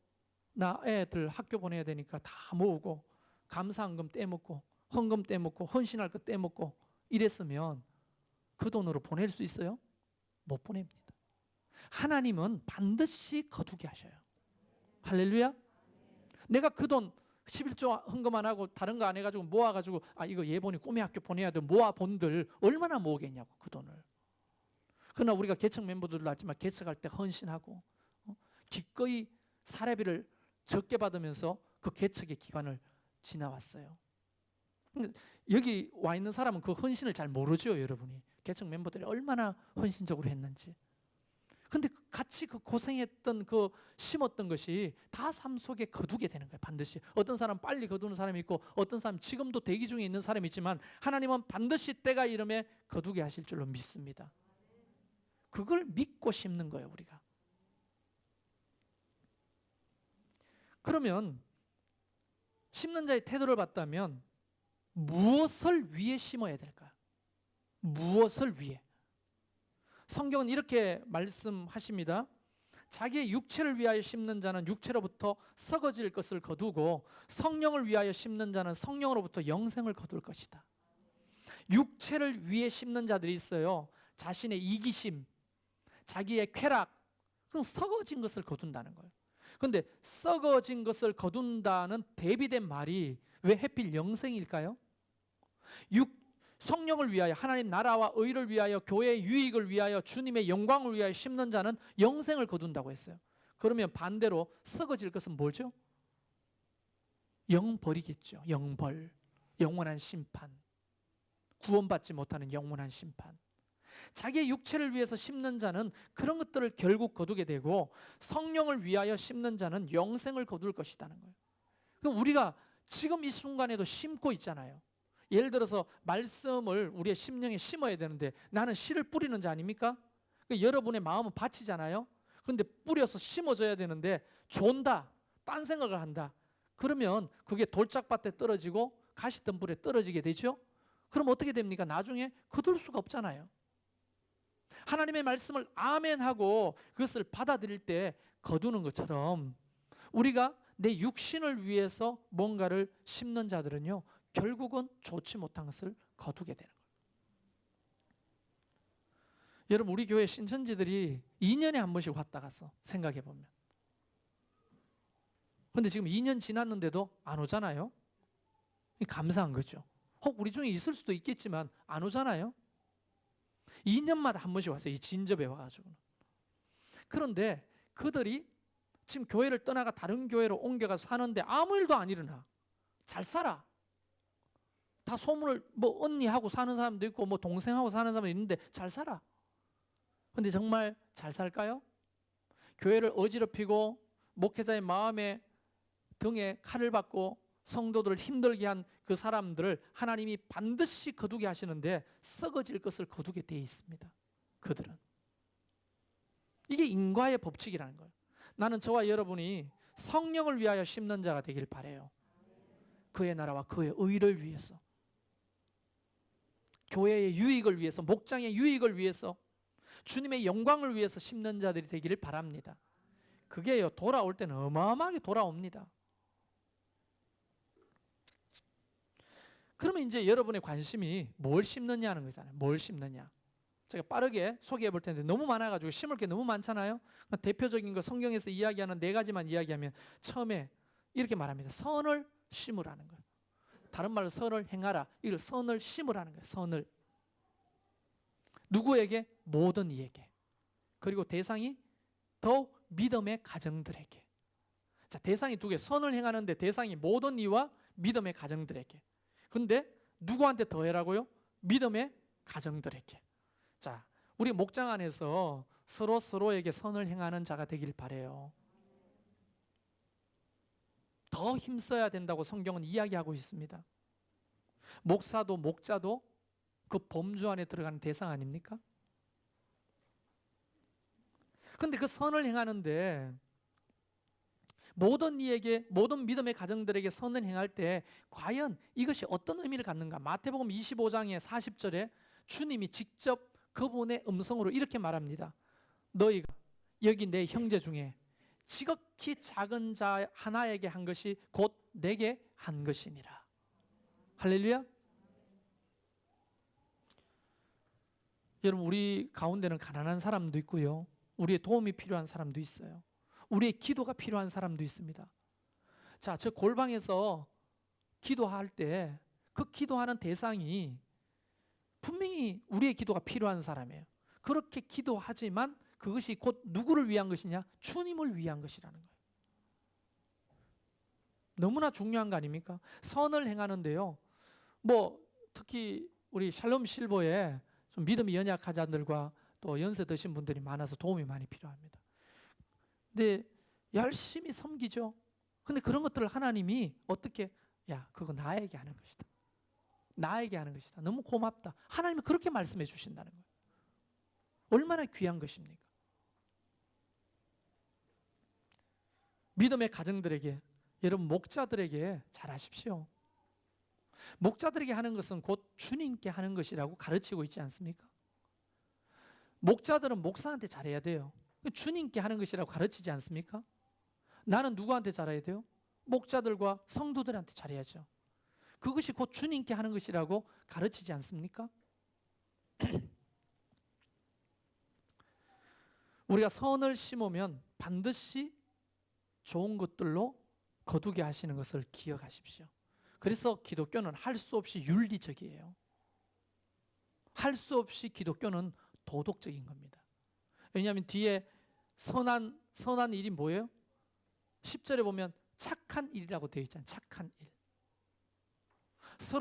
나 애들 학교 보내야 되니까 다 모으고 감사헌금 떼먹고 헌금 떼먹고 헌신할 거 떼먹고 이랬으면 그 돈으로 보낼 수 있어요? 못 보냅니다. 하나님은 반드시 거두게 하셔요. 할렐루야. 내가 그 돈 11조 헌금 안 하고 다른 거 안 해가지고 모아가지고 이거 예본이 꿈의 학교 보내야 돼 모아 본들 얼마나 모으겠냐고 그 돈을. 그러나 우리가 개척 멤버들도 알지만 개척할 때 헌신하고 기꺼이 사례비를 적게 받으면서 그 개척의 기간을 지나왔어요. 여기 와 있는 사람은 그 헌신을 잘 모르죠. 여러분이 개척 멤버들이 얼마나 헌신적으로 했는지. 근데 같이 그 고생했던 그 심었던 것이 다 삶 속에 거두게 되는 거예요. 반드시. 어떤 사람 빨리 거두는 사람이 있고 어떤 사람 지금도 대기 중에 있는 사람이 있지만 하나님은 반드시 때가 이름에 거두게 하실 줄로 믿습니다. 그걸 믿고 심는 거예요. 우리가. 그러면 심는 자의 태도를 봤다면 무엇을 위해 심어야 될까요? 무엇을 위해? 성경은 이렇게 말씀하십니다. 자기의 육체를 위하여 심는 자는 육체로부터 썩어질 것을 거두고 성령을 위하여 심는 자는 성령으로부터 영생을 거둘 것이다. 육체를 위해 심는 자들이 있어요. 자신의 이기심, 자기의 쾌락, 그건 썩어진 것을 거둔다는 거예요. 그런데 썩어진 것을 거둔다는 대비된 말이 왜 하필 영생일까요? 성령을 위하여, 하나님 나라와 의를 위하여, 교회의 유익을 위하여, 주님의 영광을 위하여 심는 자는 영생을 거둔다고 했어요. 그러면 반대로 썩어질 것은 뭐죠? 영벌이겠죠. 영벌, 영원한 심판, 구원받지 못하는 영원한 심판. 자기의 육체를 위해서 심는 자는 그런 것들을 결국 거두게 되고, 성령을 위하여 심는 자는 영생을 거둘 것이라는 거예요. 그럼 우리가 지금 이 순간에도 심고 있잖아요. 예를 들어서 말씀을 우리의 심령에 심어야 되는데 나는 씨를 뿌리는 자 아닙니까? 여러분의 마음은 밭이잖아요. 그런데 뿌려서 심어줘야 되는데 존다, 딴 생각을 한다. 그러면 그게 돌짝밭에 떨어지고 가시덤불에 떨어지게 되죠. 그럼 어떻게 됩니까? 나중에 거둘 수가 없잖아요. 하나님의 말씀을 아멘하고 그것을 받아들일 때 거두는 것처럼 우리가 내 육신을 위해서 뭔가를 심는 자들은요, 결국은 좋지 못한 것을 거두게 되는 거예요. 여러분, 우리 교회 신천지들이 2년에 한 번씩 왔다 가서 생각해 보면, 그런데 지금 2년 지났는데도 안 오잖아요. 감사한 거죠. 혹 우리 중에 있을 수도 있겠지만 안 오잖아요. 2년마다 한 번씩 왔어요. 이 진접에 와가지고. 그런데 그들이 지금 교회를 떠나가 다른 교회로 옮겨가서 사는데 아무 일도 안 일어나. 잘 살아. 다 소문을 뭐 언니하고 사는 사람도 있고 뭐 동생하고 사는 사람도 있는데 잘 살아. 그런데 정말 잘 살까요? 교회를 어지럽히고 목회자의 마음에 등에 칼을 받고 성도들을 힘들게 한 그 사람들을 하나님이 반드시 거두게 하시는데 썩어질 것을 거두게 되어 있습니다. 그들은. 이게 인과의 법칙이라는 거예요. 나는 저와 여러분이 성령을 위하여 심는 자가 되길 바라요. 그의 나라와 그의 의를 위해서, 교회의 유익을 위해서, 목장의 유익을 위해서, 주님의 영광을 위해서 심는 자들이 되기를 바랍니다. 그게요, 돌아올 때는 어마어마하게 돌아옵니다. 그러면 이제 여러분의 관심이 뭘 심느냐 하는 거잖아요. 뭘 심느냐. 제가 빠르게 소개해 볼 텐데 너무 많아가지고 심을 게 너무 많잖아요. 대표적인 거 성경에서 이야기하는 4가지만 이야기하면 처음에 이렇게 말합니다. 선을 심으라는 거예요. 다른 말로 선을 행하라. 이걸 선을 심으라는 거예요. 선을. 누구에게? 모든 이에게. 그리고 대상이 더욱 믿음의 가정들에게. 자, 대상이 2개. 선을 행하는데 대상이 모든 이와 믿음의 가정들에게. 근데 누구한테 더해라고요? 믿음의 가정들에게. 자, 우리 목장 안에서 서로에게 선을 행하는 자가 되길 바라요. 더 힘써야 된다고 성경은 이야기하고 있습니다. 목사도 목자도 그 범주 안에 들어가는 대상 아닙니까? 그런데 그 선을 행하는데 모든 이에게, 모든 믿음의 가정들에게 선을 행할 때 과연 이것이 어떤 의미를 갖는가? 마태복음 25장의 40절에 주님이 직접 그분의 음성으로 이렇게 말합니다. 너희가 여기 내 형제 중에 지극히 작은 자 하나에게 한 것이 곧 내게 한 것이니라. 할렐루야. 여러분, 우리 가운데는 가난한 사람도 있고요, 우리의 도움이 필요한 사람도 있어요. 우리의 기도가 필요한 사람도 있습니다. 자, 저 골방에서 기도할 때 그 기도하는 대상이 분명히 우리의 기도가 필요한 사람이에요. 그렇게 기도하지만 그것이 곧 누구를 위한 것이냐? 주님을 위한 것이라는 거예요. 너무나 중요한 거 아닙니까? 선을 행하는데요, 뭐 특히 우리 샬롬 실버에 좀 믿음이 연약한 자들과 또 연세 드신 분들이 많아서 도움이 많이 필요합니다. 근데 열심히 섬기죠. 근데 그런 것들을 하나님이 어떻게, 야, 그거 나에게 하는 것이다. 나에게 하는 것이다. 너무 고맙다. 하나님은 그렇게 말씀해 주신다는 거예요. 얼마나 귀한 것입니까? 믿음의 가정들에게, 여러분 목자들에게 잘하십시오. 목자들에게 하는 것은 곧 주님께 하는 것이라고 가르치고 있지 않습니까? 목자들은 목사한테 잘해야 돼요. 주님께 하는 것이라고 가르치지 않습니까? 나는 누구한테 잘해야 돼요? 목자들과 성도들한테 잘해야죠. 그것이 곧 주님께 하는 것이라고 가르치지 않습니까? 우리가 선을 심으면 반드시 좋은 것들로 거두게 하시는 것을 기억하십시오. 그래서 기독교는 할 수 없이 윤리적이에요. 할 수 없이 기독교는 도덕적인 겁니다. 왜냐하면 뒤에 선한 일이 뭐예요? 10절에 보면 착한 일이라고 되어 있잖아요. 착한 일.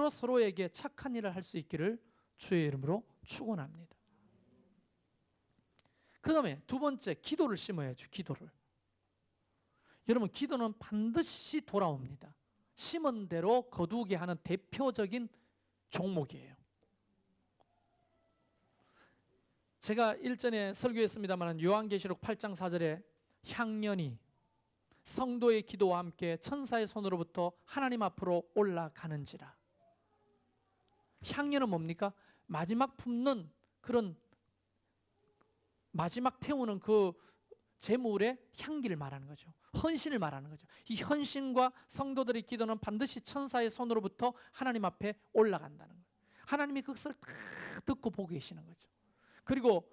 서로에게 착한 일을 할 수 있기를 주의 이름으로 축원합니다. 그 다음에 두 번째, 기도를 심어야죠. 기도를. 여러분, 기도는 반드시 돌아옵니다. 심은 대로 거두게 하는 대표적인 종목이에요. 제가 일전에 설교했습니다만 요한계시록 8장 4절에 향년이 성도의 기도와 함께 천사의 손으로부터 하나님 앞으로 올라가는지라. 향년은 뭡니까? 마지막 품는 그런 마지막 태우는 그 제물의 향기를 말하는 거죠. 헌신을 말하는 거죠. 이 헌신과 성도들의 기도는 반드시 천사의 손으로부터 하나님 앞에 올라간다는 거예요. 하나님이 그것을 다 듣고 보고 계시는 거죠. 그리고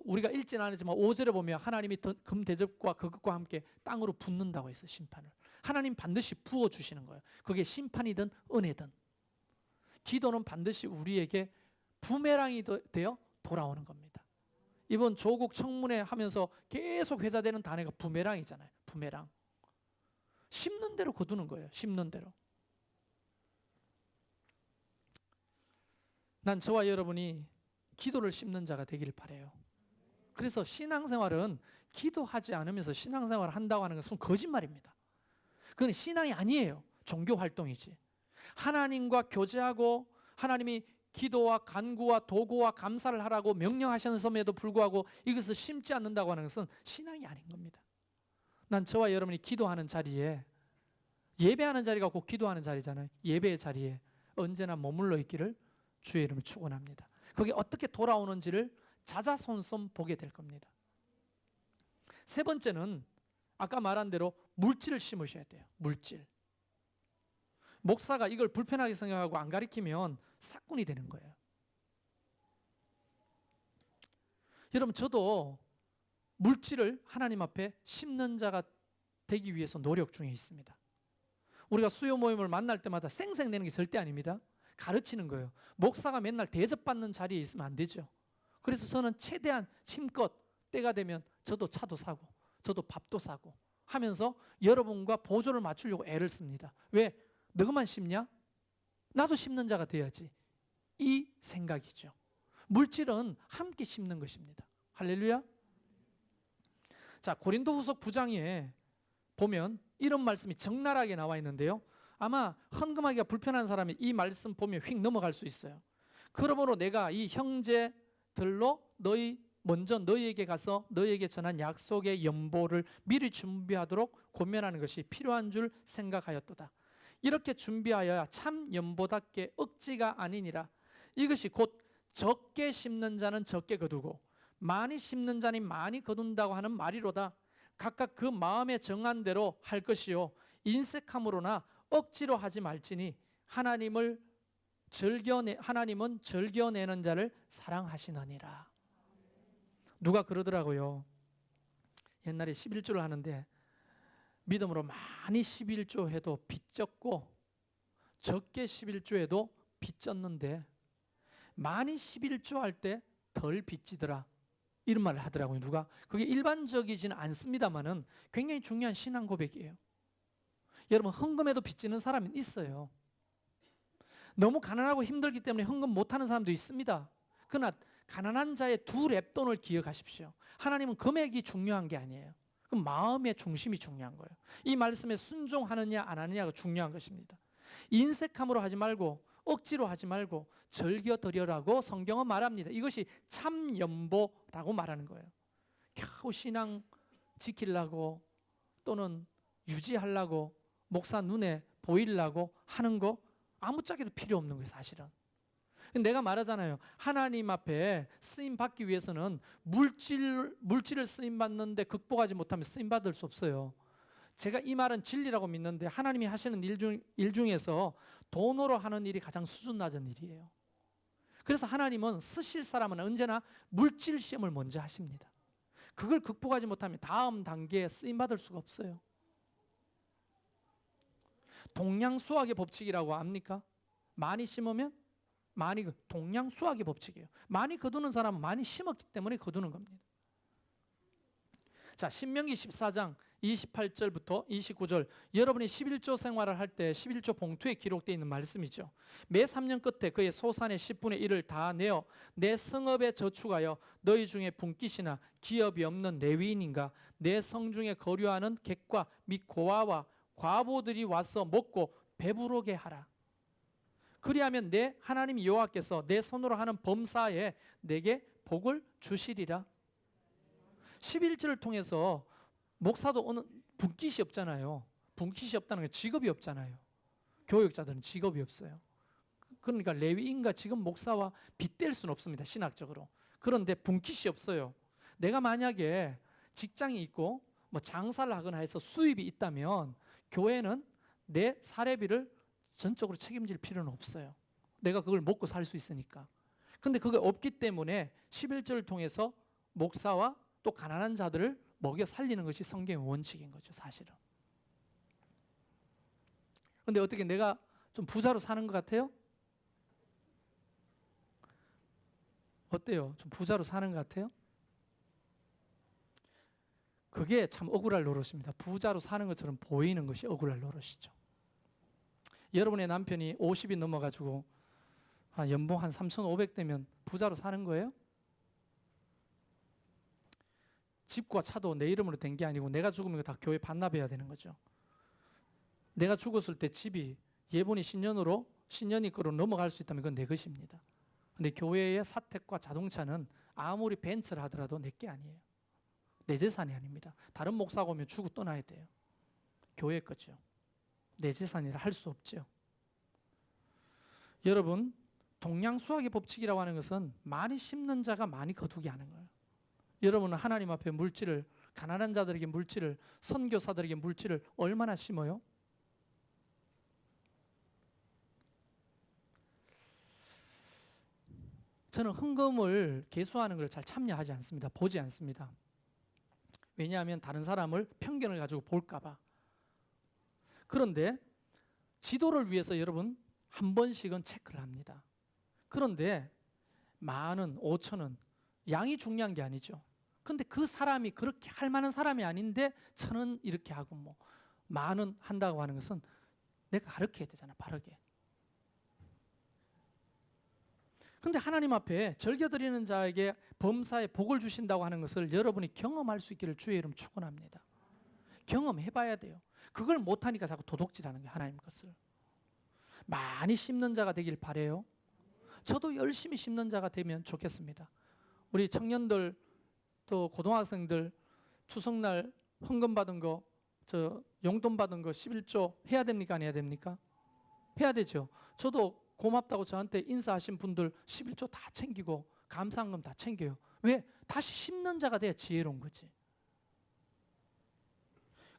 우리가 읽지는 않았지만 5절에 보면 하나님이 금 대접과 그것과 함께 땅으로 붓는다고 했어요. 심판을. 하나님 반드시 부어주시는 거예요. 그게 심판이든 은혜든. 기도는 반드시 우리에게 부메랑이 되어 돌아오는 겁니다. 이번 조국 청문회 하면서 계속 회자되는 단어가 부메랑이잖아요. 부메랑. 심는 대로 거두는 거예요. 심는 대로. 난 저와 여러분이 기도를 심는 자가 되기를 바라요. 그래서 신앙생활은 기도하지 않으면서 신앙생활을 한다고 하는 것은 거짓말입니다. 그건 신앙이 아니에요. 종교활동이지. 하나님과 교제하고 하나님이 기도와 간구와 도구와 감사를 하라고 명령하셨음에도 불구하고 이것을 심지 않는다고 하는 것은 신앙이 아닌 겁니다. 난 저와 여러분이 기도하는 자리에, 예배하는 자리가 곧 기도하는 자리잖아요. 예배의 자리에 언제나 머물러 있기를 주의 이름을 축원합니다. 그게 어떻게 돌아오는지를 자자손손 보게 될 겁니다. 세 번째는 아까 말한 대로 물질을 심으셔야 돼요. 물질. 목사가 이걸 불편하게 생각하고 안 가르치면 사꾼이 되는 거예요. 여러분, 저도 물질을 하나님 앞에 심는 자가 되기 위해서 노력 중에 있습니다. 우리가 수요 모임을 만날 때마다 쌩쌩내는 게 절대 아닙니다. 가르치는 거예요. 목사가 맨날 대접받는 자리에 있으면 안 되죠. 그래서 저는 최대한 힘껏 때가 되면 저도 차도 사고 저도 밥도 사고 하면서 여러분과 보조를 맞추려고 애를 씁니다. 왜? 너만 심냐? 나도 심는 자가 돼야지. 이 생각이죠. 물질은 함께 심는 것입니다. 할렐루야. 자, 고린도후서 9장에 보면 이런 말씀이 적나라하게 나와 있는데요. 아마 헌금하기가 불편한 사람이 이 말씀 보면 휙 넘어갈 수 있어요. 그러므로 내가 이 형제들로 먼저 너희에게 가서 너희에게 전한 약속의 연보를 미리 준비하도록 권면하는 것이 필요한 줄 생각하였도다. 이렇게 준비하여야 참 연보답게 억지가 아니니라. 이것이 곧 적게 심는 자는 적게 거두고 많이 심는 자는 많이 거둔다고 하는 말이로다. 각각 그 마음에 정한 대로 할 것이요 인색함으로나 억지로 하지 말지니 하나님은 즐겨내는 자를 사랑하시느니라. 누가 그러더라고요. 옛날에 11조를 하는데 믿음으로 많이 11조 해도 빚졌고 적게 11조 해도 빚졌는데 많이 11조 할 때 덜 빚지더라. 이런 말을 하더라고요. 누가? 그게 일반적이지는 않습니다만은 굉장히 중요한 신앙 고백이에요. 여러분, 헌금에도 빚지는 사람이 있어요. 너무 가난하고 힘들기 때문에 헌금 못하는 사람도 있습니다. 그러나 가난한 자의 두 랩돈을 기억하십시오. 하나님은 금액이 중요한 게 아니에요. 그 마음의 중심이 중요한 거예요. 이 말씀에 순종하느냐 안 하느냐가 중요한 것입니다. 인색함으로 하지 말고 억지로 하지 말고 즐겨드려라고 성경은 말합니다. 이것이 참 연보라고 말하는 거예요. 겨우 신앙 지키려고 또는 유지하려고 목사 눈에 보이려고 하는 거 아무짝에도 필요 없는 거예요. 사실은. 내가 말하잖아요. 하나님 앞에 쓰임 받기 위해서는 물질을 쓰임 받는데 극복하지 못하면 쓰임 받을 수 없어요. 제가 이 말은 진리라고 믿는데 하나님이 하시는 일 중에서 돈으로 하는 일이 가장 수준 낮은 일이에요. 그래서 하나님은 쓰실 사람은 언제나 물질 시험을 먼저 하십니다. 그걸 극복하지 못하면 다음 단계에 쓰임 받을 수가 없어요. 동량수학의 법칙이라고 압니까? 많이 심으면 많이, 동량수학의 법칙이에요. 많이 거두는 사람은 많이 심었기 때문에 거두는 겁니다. 자, 신명기 14장 28절부터 29절, 여러분이 11조 생활을 할 때 11조 봉투에 기록되어 있는 말씀이죠. 매 3년 끝에 그의 소산의 10분의 1을 다 내어 내 성읍에 저축하여 너희 중에 분깃이나 기업이 없는 레위인인가 내 성중에 거류하는 객과 및 고아와 과부들이 와서 먹고 배부르게 하라. 그리하면 내 하나님 여호와께서 내 손으로 하는 범사에 내게 복을 주시리라. 11절을 통해서 목사도 어느 분깃이 없잖아요. 분깃이 없다는 건 직업이 없잖아요. 교육자들은 직업이 없어요. 그러니까 레위인과 지금 목사와 빗댈 수는 없습니다. 신학적으로. 그런데 분깃이 없어요. 내가 만약에 직장이 있고 뭐 장사를 하거나 해서 수입이 있다면 교회는 내 사례비를 전적으로 책임질 필요는 없어요. 내가 그걸 먹고 살 수 있으니까. 근데 그게 없기 때문에 11절을 통해서 목사와 또 가난한 자들을 먹여 살리는 것이 성경의 원칙인 거죠, 사실은. 근데 어떻게 내가 좀 부자로 사는 것 같아요? 어때요? 좀 부자로 사는 것 같아요? 그게 참 억울할 노릇입니다. 부자로 사는 것처럼 보이는 것이 억울할 노릇이죠. 여러분의 남편이 50이 넘어가지고 연봉 한 3,500 되면 부자로 사는 거예요? 집과 차도 내 이름으로 된 게 아니고 내가 죽으면 다 교회 반납해야 되는 거죠. 내가 죽었을 때 집이 예본이 신년이 거로 넘어갈 수 있다면 그건 내 것입니다. 근데 교회의 사택과 자동차는 아무리 벤츠를 하더라도 내 게 아니에요. 내 재산이 아닙니다. 다른 목사가 오면 주고 떠나야 돼요. 교회 거죠. 내 재산이라 할 수 없죠. 여러분, 동량수학의 법칙이라고 하는 것은 많이 심는 자가 많이 거두게 하는 거예요. 여러분은 하나님 앞에 물질을, 가난한 자들에게 물질을, 선교사들에게 물질을 얼마나 심어요? 저는 헌금을 계수하는 걸 잘 참여하지 않습니다. 보지 않습니다. 왜냐하면 다른 사람을 편견을 가지고 볼까 봐. 그런데 지도를 위해서 여러분 한 번씩은 체크를 합니다. 그런데 10,000원, 5,000원, 양이 중요한 게 아니죠. 근데 그 사람이 그렇게 할 만한 사람이 아닌데 1,000원 이렇게 하고 뭐 10,000원 한다고 하는 것은 내가 가르쳐야 되잖아, 바르게. 근데 하나님 앞에 절겨드리는 자에게 범사에 복을 주신다고 하는 것을 여러분이 경험할 수 있기를 주의 이름 축원합니다. 경험해봐야 돼요. 그걸 못하니까 자꾸 도둑질하는 거예요, 하나님 것을. 많이 심는 자가 되길 바라요. 저도 열심히 심는 자가 되면 좋겠습니다. 우리 청년들 또 고등학생들 추석날 헌금 받은 거, 용돈 받은 거 11조 해야 됩니까? 안 해야 됩니까? 해야 되죠. 저도 고맙다고 저한테 인사하신 분들 11조 다 챙기고 감사한금 다 챙겨요. 왜? 다시 심는 자가 돼야 지혜로운 거지.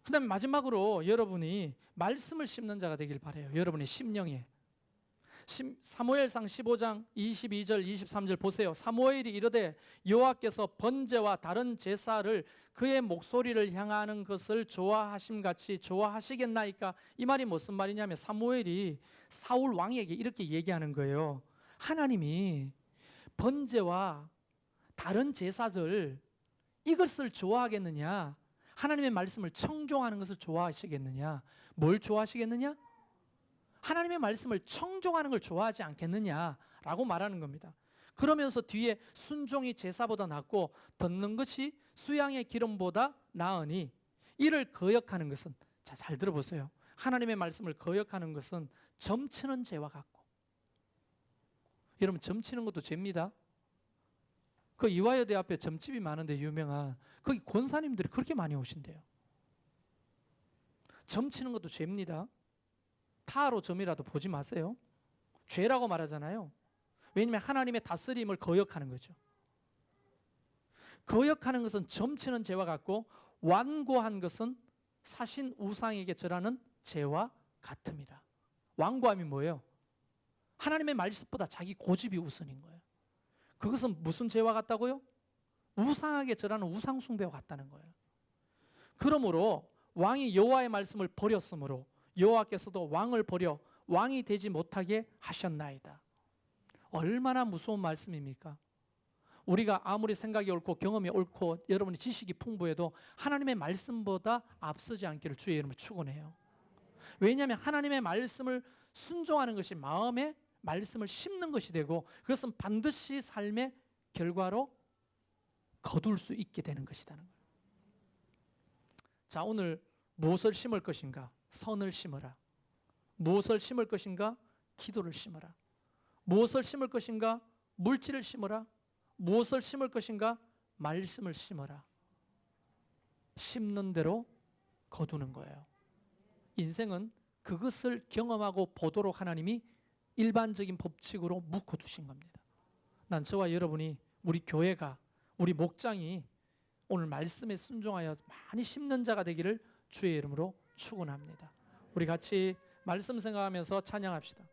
그 다음에 마지막으로 여러분이 말씀을 심는 자가 되길 바라요. 여러분의 심령에. 사무엘상 15장 22절 23절 보세요. 사무엘이 이르되 여호와께서 번제와 다른 제사를 그의 목소리를 향하는 것을 좋아하심같이 좋아하시겠나이까. 이 말이 무슨 말이냐면 사무엘이 사울 왕에게 이렇게 얘기하는 거예요. 하나님이 번제와 다른 제사들 이것을 좋아하겠느냐, 하나님의 말씀을 청종하는 것을 좋아하시겠느냐, 뭘 좋아하시겠느냐? 하나님의 말씀을 청종하는 걸 좋아하지 않겠느냐라고 말하는 겁니다. 그러면서 뒤에 순종이 제사보다 낫고 듣는 것이 수양의 기름보다 나으니 이를 거역하는 것은, 자, 잘 들어보세요. 하나님의 말씀을 거역하는 것은 점치는 죄와 같고. 여러분, 점치는 것도 죄입니다. 그 이화여대 앞에 점집이 많은데 유명한, 거기 권사님들이 그렇게 많이 오신대요. 점치는 것도 죄입니다. 타로 점이라도 보지 마세요. 죄라고 말하잖아요. 왜냐하면 하나님의 다스림을 거역하는 거죠. 거역하는 것은 점치는 죄와 같고 완고한 것은 사신 우상에게 절하는 죄와 같음이라. 완고함이 뭐예요? 하나님의 말씀보다 자기 고집이 우선인 거예요. 그것은 무슨 죄와 같다고요? 우상에게 절하는 우상 숭배와 같다는 거예요. 그러므로 왕이 여호와의 말씀을 버렸으므로 여호와께서도 왕을 버려 왕이 되지 못하게 하셨나이다. 얼마나 무서운 말씀입니까? 우리가 아무리 생각이 옳고 경험이 옳고 여러분의 지식이 풍부해도 하나님의 말씀보다 앞서지 않기를 주의 이름으로 축원해요. 왜냐하면 하나님의 말씀을 순종하는 것이 마음에 말씀을 심는 것이 되고 그것은 반드시 삶의 결과로 거둘 수 있게 되는 것이라는 거예요. 자, 오늘 무엇을 심을 것인가? 선을 심으라. 무엇을 심을 것인가? 기도를 심으라. 무엇을 심을 것인가? 물질을 심으라. 무엇을 심을 것인가? 말씀을 심어라. 심는 대로 거두는 거예요. 인생은 그것을 경험하고 보도록 하나님이 일반적인 법칙으로 묶어두신 겁니다. 난 저와 여러분이 우리 교회가 우리 목장이 오늘 말씀에 순종하여 많이 심는 자가 되기를 주의 이름으로 축원합니다. 우리 같이 말씀 생각하면서 찬양합시다.